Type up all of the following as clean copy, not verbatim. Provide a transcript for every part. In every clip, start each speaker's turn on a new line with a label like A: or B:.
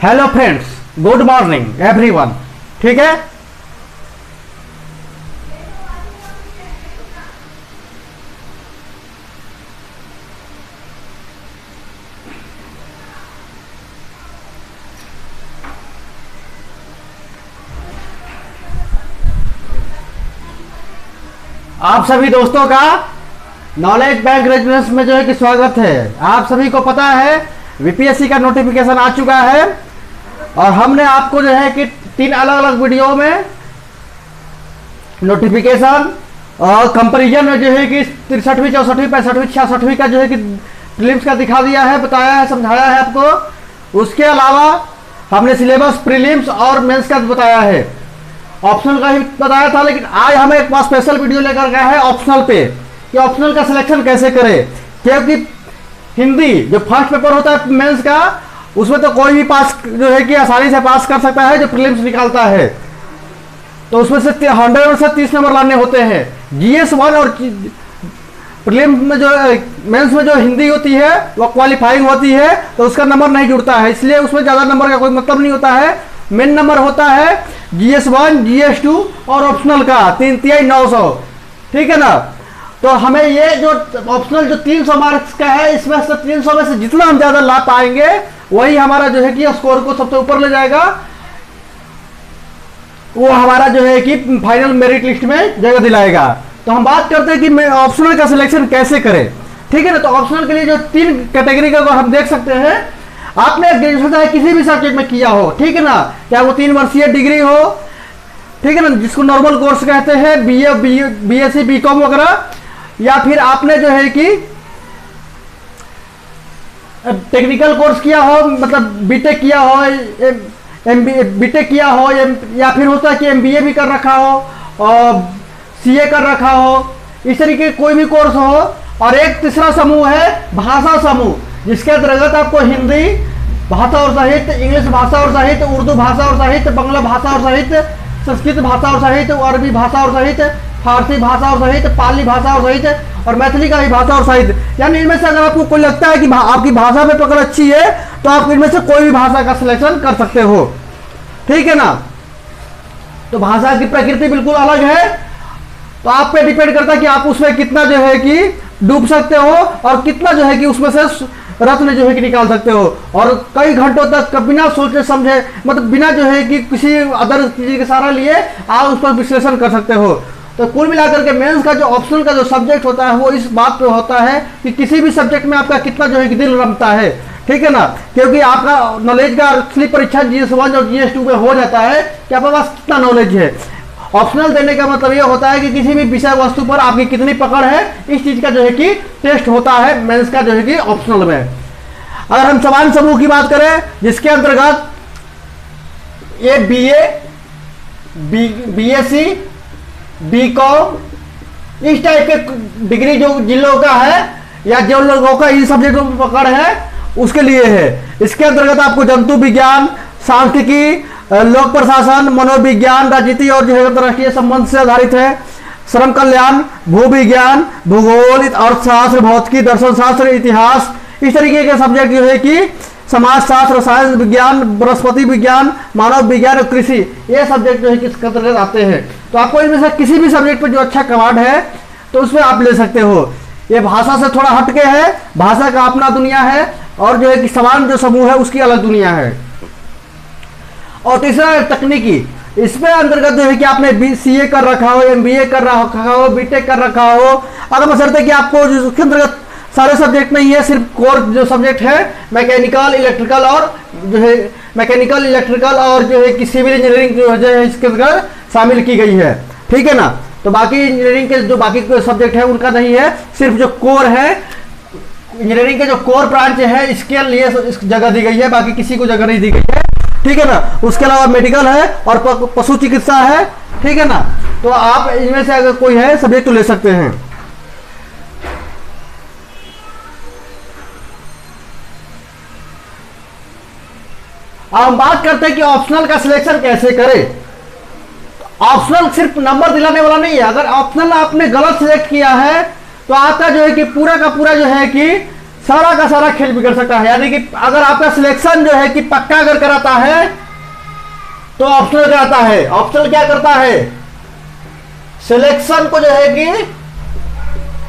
A: Hello friends, good morning everyone. ठीक है, आप सभी दोस्तों का नॉलेज बैंक रेजिडेंस में जो है कि स्वागत है। आप सभी को पता है वीपीएससी का नोटिफिकेशन आ चुका है और हमने आपको जो है कि 3 अलग अलग वीडियो में नोटिफिकेशन और कंपैरिजन में जो है कि 63वीं 64वीं 65वीं 66वीं का जो है कि प्रीलिम्स का दिखा दिया है, बताया है, समझाया है आपको। उसके अलावा हमने सिलेबस प्रीलिम्स और मेंस का बताया है, ऑप्शनल का ही बताया था। लेकिन आज हमें एक स्पेशल वीडियो लेकर गया है ऑप्शनल पे कि ऑप्शनल का सिलेक्शन कैसे करें। क्योंकि हिंदी जो फर्स्ट पेपर होता है मेंस का, उसमें तो कोई भी पास जो है कि आसानी से पास कर सकता है जो प्रीलिम्स निकालता है। तो उसमें से 100 से 30 नंबर लाने होते हैं। जीएस 1 और प्रीलिम्स में जो मेंस में जो हिंदी होती है वो क्वालिफाइंग होती है, तो उसका नंबर नहीं जुड़ता है, इसलिए उसमें ज़्यादा नंबर का कोई मतलब नहीं होता है। मेन नंबर होता है जीएस 1, जीएस 2 और ऑप्शनल का 3,900। ठीक है ना। तो हमें ये जो ऑप्शनल जो 300 मार्क्स का है, इसमें से 300 में से जितना हम ज़्यादा ला पाएंगे वही हमारा जो है कि स्कोर को सबसे ऊपर ले जाएगा, वो हमारा जो है कि फाइनल मेरिट लिस्ट में जगह दिलाएगा। तो हम बात करते हैं कि ऑप्शनल का सिलेक्शन कैसे करें। ठीक है ना। तो ऑप्शनल के लिए जो 3 कैटेगरी का हम देख सकते हैं। आपने ग्रेजुएशन चाहे किसी भी सब्जेक्ट में किया हो, ठीक है ना, चाहे वो 3 वर्षीय डिग्री हो, ठीक है ना, जिसको नॉर्मल कोर्स कहते हैं, बीए बीएससी बीकॉम वगैरह, या फिर आपने जो है कि टेक्निकल कोर्स किया हो, मतलब बीटेक किया हो, बीटेक किया हो, या फिर होता है कि एमबीए भी कर रखा हो और सीए कर रखा हो, इस तरीके कोई भी कोर्स हो। और एक तीसरा समूह है भाषा समूह, जिसके अंतर्गत आपको हिंदी भाषा और साहित्य, इंग्लिश भाषा और साहित्य, उर्दू भाषा और साहित्य, बांग्ला भाषा और साहित्य, संस्कृत भाषा और साहित्य, अरबी भाषा और साहित्य, फारसी भाषा और साहित्य, पाली भाषा और साहित्य और मैथिली का भी भाषा और साहित्य। यानी इनमें से अगर आपको कोई लगता है कि आपकी भाषा में पकड़ अच्छी है तो आप इनमें से कोई भी भाषा का सिलेक्शन कर सकते हो। ठीक है ना। तो भाषा की प्रकृति बिल्कुल अलग है, तो आप पे डिपेंड करता है कि आप उसमें कितना जो है कि डूब सकते हो और कितना जो है कि उसमें से रत्न जो है कि निकाल सकते हो। और कई घंटों तक बिना सोचे समझे, मतलब बिना जो है कि किसी अदर चीज का सहारा लिए आप उस पर विश्लेषण कर सकते हो। तो कुल मिलाकर के मेंस का जो ऑप्शनल का जो सब्जेक्ट होता है वो इस बात पे होता है कि किसी भी सब्जेक्ट में आपका कितना जो है कि दिल रमता है। ठीक है ना। क्योंकि आपका नॉलेज का असली परीक्षा जीएस 1 और जीएस 2 में हो जाता है कि आपके पास कितना नॉलेज है। ऑप्शनल देने का मतलब ये होता है कि किसी भी विषय वस्तु पर आपकी कितनी पकड़ है, इस चीज का जो है कि टेस्ट होता है मेंस का जो है कि ऑप्शनल में। अगर हम समान समूह की बात करें, जिसके अंतर्गत ये बीए, बीएससी, बीकॉम, इस टाइप के डिग्री जो जिन लोगों का है या जो लोगों का इन सब्जेक्टों में पकड़ है उसके लिए है। इसके अंतर्गत आपको जंतु विज्ञान, सांख्यिकी, लोक प्रशासन, मनोविज्ञान, राजनीति और जो है अंतर्राष्ट्रीय संबंध से आधारित है, श्रम कल्याण, भू विज्ञान, भूगोल, अर्थशास्त्र, भौतिकी, दर्शन शास्त्र, इतिहास, इस तरीके के सब्जेक्ट जो है कि समाज शास्त्र, रसायन विज्ञान, वनस्पति विज्ञान, मानव विज्ञान और कृषि, ये सब्जेक्ट जो है कि इसके अंतर्गत आते हैं। तो आपको इनमें से किसी भी सब्जेक्ट पर जो अच्छा कमांड है तो उसमें आप ले सकते हो। ये भाषा से थोड़ा हटके है, भाषा का अपना दुनिया है और जो है कि समान जो समूह है उसकी अलग दुनिया है। और तीसरा है तकनीकी। इसमें अंतर्गत जो है कि आपने सीए कर रखा हो, एमबीए कर रखा हो, बीटेक कर रखा हो, अगर बशर्ते कि आपको उसके अंतर्गत सारे सब्जेक्ट नहीं है, सिर्फ कोर जो सब्जेक्ट है मैकेनिकल, इलेक्ट्रिकल और जो है मैकेनिकल, इलेक्ट्रिकल और जो है कि सिविल इंजीनियरिंग जो है इसके अंदर शामिल की गई है। ठीक है ना। तो बाकी इंजीनियरिंग के जो बाकी सब्जेक्ट है उनका नहीं है, सिर्फ जो कोर है इंजीनियरिंग के जो कोर ब्रांच है इसके लिए इस जगह दी गई है, बाकी किसी को जगह नहीं दी गई है। ठीक है ना। उसके अलावा मेडिकल है और पशु चिकित्सा है। ठीक है ना। तो आप इनमें से अगर कोई है सब्जेक्ट तो ले सकते हैं। अब हम बात करते हैं कि ऑप्शनल का सिलेक्शन कैसे करें। ऑप्शनल सिर्फ नंबर दिलाने वाला नहीं है। अगर ऑप्शनल आपने गलत सिलेक्ट किया है तो आपका जो है कि पूरा का पूरा जो है कि सारा का सारा खेल बिगड़ सकता है। यानी कि अगर आपका सिलेक्शन जो है कि पक्का अगर कराता है तो ऑप्शनल कराता है। ऑप्शनल क्या करता है? सिलेक्शन को जो है कि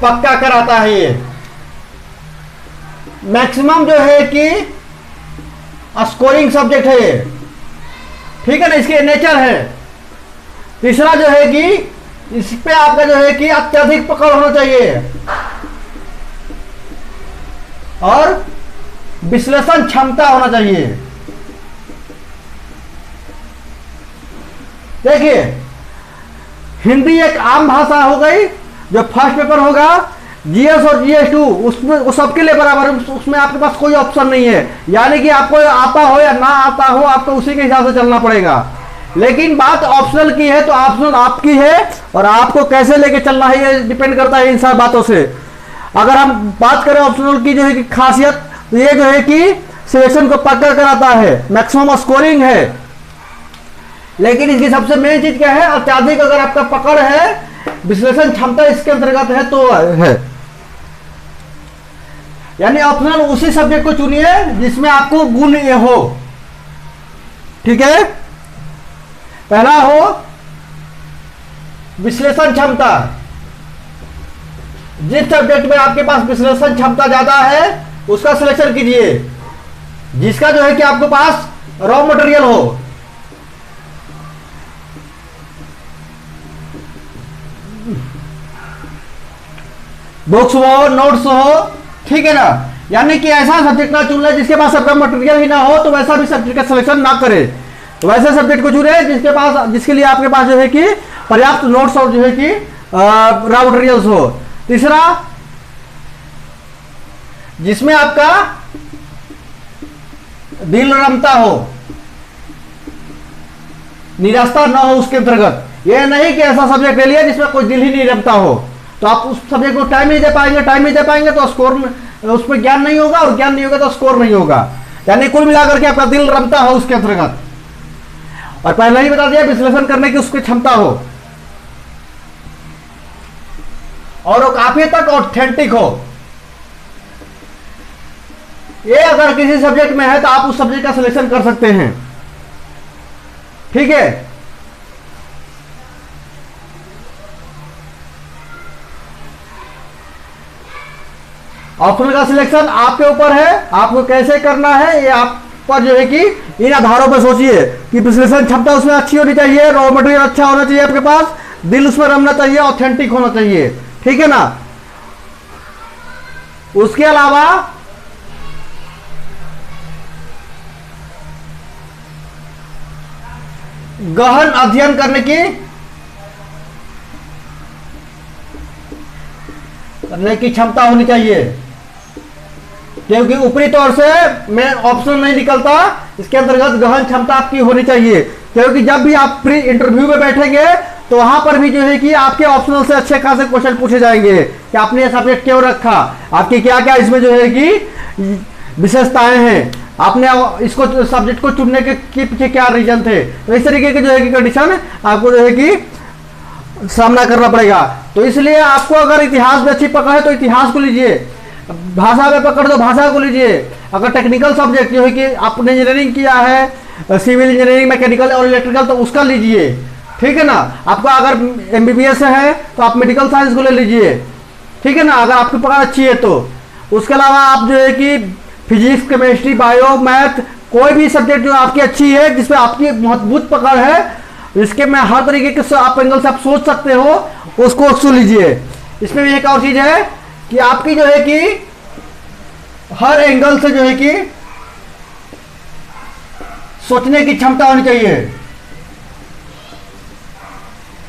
A: पक्का कराता है। ये मैक्सिमम जो है कि स्कोरिंग सब्जेक्ट है ये, ठीक है ना, इसके नेचर है। तीसरा जो है कि इस पे आपका जो है कि अत्यधिक पकड़ होना चाहिए और विश्लेषण क्षमता होना चाहिए। देखिए, हिंदी एक आम भाषा हो गई। जो फर्स्ट पेपर होगा जीएस और जीएस2 उसमें उस सबके लिए बराबर, उसमें आपके पास कोई ऑप्शन नहीं है। यानी कि आपको आता हो या ना आता हो, आपको उसी के हिसाब से चलना पड़ेगा। लेकिन बात ऑप्शनल की है तो ऑप्शनल आपकी है और आपको कैसे लेके चलना है ये डिपेंड करता है इन सब बातों से। अगर हम बात करें ऑप्शनल की जो है कि खासियत, तो ये जो है कि सिलेक्शन को पक्का कराता है, मैक्सिमम स्कोरिंग है। लेकिन इसकी सबसे मेन चीज क्या है? अत्यधिक अगर आपका पकड़ है, विश्लेषण क्षमता इसके अंतर्गत है तो है। यानी ऑप्शनल उसी सब्जेक्ट को चुनिए जिसमें आपको गुण ये हो, ठीक है। पहला हो विश्लेषण क्षमता। जिस सब्जेक्ट में आपके पास विश्लेषण क्षमता ज्यादा है उसका सिलेक्शन कीजिए, जिसका जो है कि आपके पास रॉ मटेरियल हो। बुक्स हो, नोट्स हो, ठीक है ना। यानी कि ऐसा सब्जेक्ट ना चुन ले जिसके पास आपका मटेरियल ही ना हो, तो वैसा भी सब्जेक्ट का सिलेक्शन ना करे। तो वैसे सब्जेक्ट को चुने जिसके लिए आपके पास जो है कि पर्याप्त नोट्स और जो है कि रॉ मटेरियल्स हो। तीसरा, जिसमें आपका दिल रमता हो, निराशा ना हो उसके अंतर्गत। यह नहीं कि ऐसा सब्जेक्ट ले लिया जिसमें कोई दिल ही नहीं रमता हो, तो आप उस सब्जेक्ट को टाइम नहीं दे पाएंगे। टाइम नहीं दे पाएंगे तो स्कोर में उसमें ज्ञान नहीं होगा, और ज्ञान नहीं होगा तो स्कोर नहीं होगा। यानी कुल मिलाकर के आपका दिल रमता हो उसके अंतर्गत। और पहले ही बता दिया विश्लेषण करने की उसकी क्षमता हो और वो काफी तक ऑथेंटिक हो। ये अगर किसी सब्जेक्ट में है तो आप उस सब्जेक्ट का सिलेक्शन कर सकते हैं, ठीक है। ऑप्शनल का सिलेक्शन आपके ऊपर है, आपको कैसे करना है ये आप पर जो है कि इन आधारों पर सोचिए कि विश्लेषण क्षमता उसमें अच्छी होनी चाहिए, रॉ मटेरियल अच्छा होना चाहिए आपके पास, दिल उसमें रमना चाहिए, ऑथेंटिक होना चाहिए, ठीक है ना। उसके अलावा गहन अध्ययन करने की क्षमता होनी चाहिए, क्योंकि ऊपरी तौर से मैं ऑप्शन नहीं निकलता, इसके अंतर्गत गहन क्षमता आपकी होनी चाहिए। क्योंकि जब भी आप प्री इंटरव्यू में बैठेंगे तो वहां पर भी जो है कि आपके ऑप्शनल से अच्छे खासे क्वेश्चन पूछे जाएंगे कि आपने ये सब्जेक्ट क्यों रखा, आपकी क्या क्या इसमें जो है कि विशेषताएं हैं, आपने इसको सब्जेक्ट को चुनने के पीछे क्या रीजन थे। तो इस तरीके के जो है कि कंडीशन आपको जो है कि सामना करना पड़ेगा। तो इसलिए आपको अगर इतिहास में अच्छी पकड़ है तो इतिहास को लीजिए, भाषा में पकड़ तो भाषा को लीजिए। अगर टेक्निकल सब्जेक्ट जो है कि आपने इंजीनियरिंग किया है, सिविल इंजीनियरिंग, मैकेनिकल और इलेक्ट्रिकल, तो उसका लीजिए, ठीक है ना। आपका अगर एमबीबीएस है तो आप मेडिकल साइंस को ले लीजिए, ठीक है ना, अगर आपकी पकड़ अच्छी है तो। उसके अलावा आप जो है कि फिजिक्स, केमिस्ट्री, बायो, मैथ, कोई भी सब्जेक्ट जो आपकी अच्छी है, जिसमें आपकी मजबूत पकड़ है, इसके में हर तरीके के आप एंगल से आप सोच सकते हो, उसको लीजिए। इसमें भी एक और चीज है कि आपकी जो है कि हर एंगल से जो है कि सोचने की क्षमता होनी चाहिए।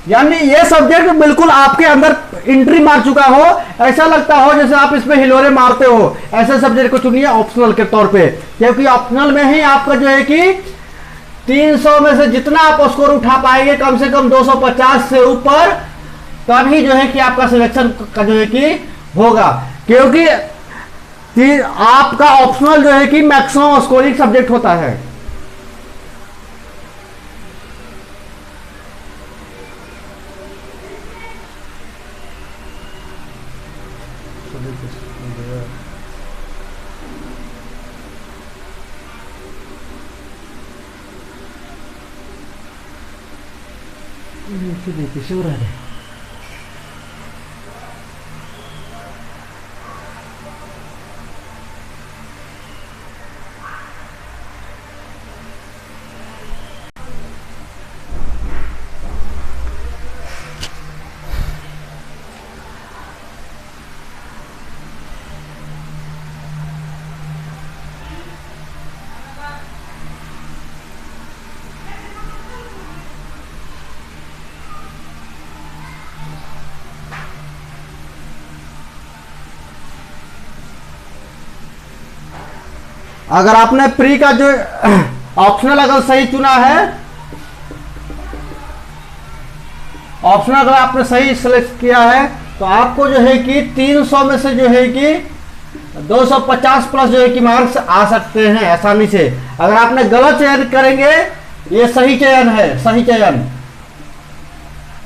A: यानी ये सब्जेक्ट बिल्कुल आपके अंदर एंट्री मार चुका हो, ऐसा लगता हो जैसे आप इसमें हिलोरे मारते हो, ऐसे सब्जेक्ट को चुनिए ऑप्शनल के तौर पे। क्योंकि ऑप्शनल में ही आपका जो है कि 300 में से जितना आप स्कोर उठा पाएंगे, कम से कम 250 से ऊपर, तभी जो है कि आपका सिलेक्शन का जो है कि होगा। क्योंकि आपका ऑप्शनल जो है कि मैक्सिमम स्कोरिंग सब्जेक्ट होता है। पीछे हो रहा है। अगर आपने प्री का जो ऑप्शनल अगर सही चुना है, ऑप्शनल अगर आपने सही सिलेक्ट किया है, तो आपको जो है कि 300 में से जो है कि 250 प्लस जो है कि मार्क्स आ सकते हैं आसानी से। अगर आपने गलत चयन करेंगे, ये सही चयन है, सही चयन।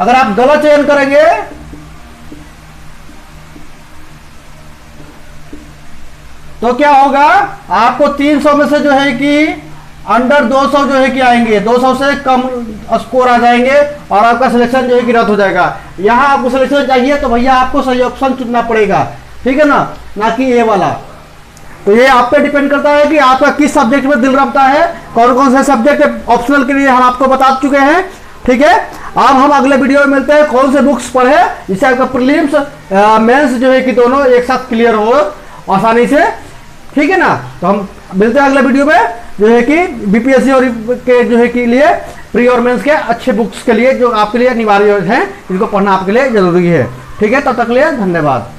A: अगर आप गलत चयन करेंगे तो क्या होगा, आपको 300 में से जो है कि अंडर 200 जो है कि आएंगे, 200 से कम स्कोर आ जाएंगे और आपका सिलेक्शन जो है कि रद्द हो जाएगा। यहां आपको सिलेक्शन चाहिए तो भैया आपको सही ऑप्शन चुनना पड़ेगा, ठीक है ना कि ये वाला। तो ये आप पे डिपेंड करता है कि आपका किस सब्जेक्ट में दिल रखता है। कौन कौन से सब्जेक्ट ऑप्शनल के लिए हम आपको बता चुके हैं, ठीक है। अब हम अगले वीडियो में मिलते हैं, कौन से बुक्स पढ़े जिससे आपका प्रीलिम्स मेंस जो है कि दोनों एक साथ क्लियर हो आसानी से, ठीक है ना। तो हम मिलते हैं अगले वीडियो में, जो है कि बीपीएससी और के जो है कि लिए प्री और मेंस के अच्छे बुक्स के लिए जो आपके लिए अनिवार्य हैं, इनको पढ़ना आपके लिए जरूरी है, ठीक है। तब तक के लिए धन्यवाद।